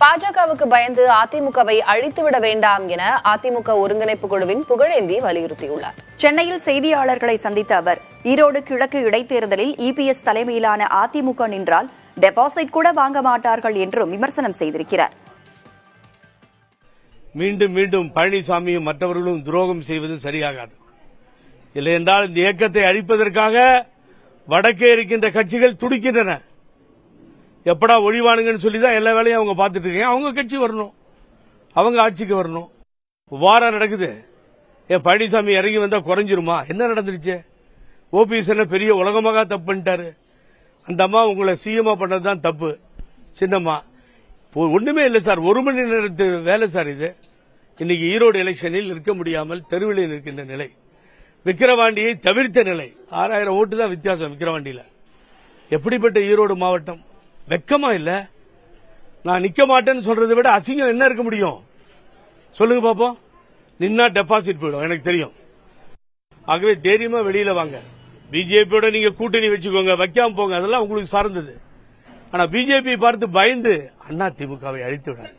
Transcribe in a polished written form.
பாஜகவுக்கு பயந்து அதிமுகவை அழித்துவிட வேண்டாம் என அதிமுக ஒருங்கிணைப்பு குழுவின் புகழேந்தி வலியுறுத்தியுள்ளார். சென்னையில் செய்தியாளர்களை சந்தித்த அவர், ஈரோடு கிழக்கு இடைத்தேர்தலில் இபிஎஸ் தலைமையிலான அதிமுக நின்றால் டெபாசிட் கூட வாங்க மாட்டார்கள் என்றும் விமர்சனம் செய்திருக்கிறார். மீண்டும் மீண்டும் பழனிசாமியும் மற்றவர்களும் துரோகம் செய்வது சரியாகாது. இல்லையென்றால் இந்த இயக்கத்தை அழிப்பதற்காக வடக்கே இருக்கின்ற கட்சிகள் துடிக்கின்றன. எப்படா ஒழிவானுங்கன்னு சொல்லிதான் எல்லா வேலையும் அவங்க பார்த்துட்டு இருக்காங்க. அவங்க கட்சி வரணும், அவங்க ஆட்சிக்கு வரணும். வாரம் நடக்குது. ஏன் பழனிசாமி இறங்கி வந்தா குறைஞ்சிருமா? என்ன நடந்துருச்சு? ஓபிஎஸ் என்ன பெரிய உலகமாக தப்பு பண்ணிட்டாரு? அந்த அம்மா உங்களை சிஎம்மா பண்ணதுதான் தப்பு. சின்னம்மா ஒண்ணுமே இல்லை சார், 1 மணி நேரத்து வேலை சார் இது. இன்னைக்கு ஈரோடு எலெக்ஷனில் இருக்க முடியாமல் தெருவில் இருக்கின்ற நிலை, விக்கிரவாண்டியை தவிர்த்த நிலை. 6000 ஓட்டு தான் வித்தியாசம் விக்கிரவாண்டியில. எப்படிப்பட்ட ஈரோடு மாவட்டம்? வெக்கமா இல்ல? நான் நிக்க மாட்டேன்னு சொல்றதை விட அசிங்கம் என்ன இருக்க முடியும்? சொல்லுங்க பாப்போம். நின்னா டெபாசிட் போயிடும், எனக்கு தெரியும். ஆகவே தைரியமா வெளியில வாங்க. பிஜேபியோட நீங்க கூட்டணி வச்சுக்கோங்க, வைக்காம போங்க, அதெல்லாம் உங்களுக்கு சார்ந்தது. ஆனா பிஜேபி பார்த்து பயந்து அதிமுகவை அழித்து விடாது.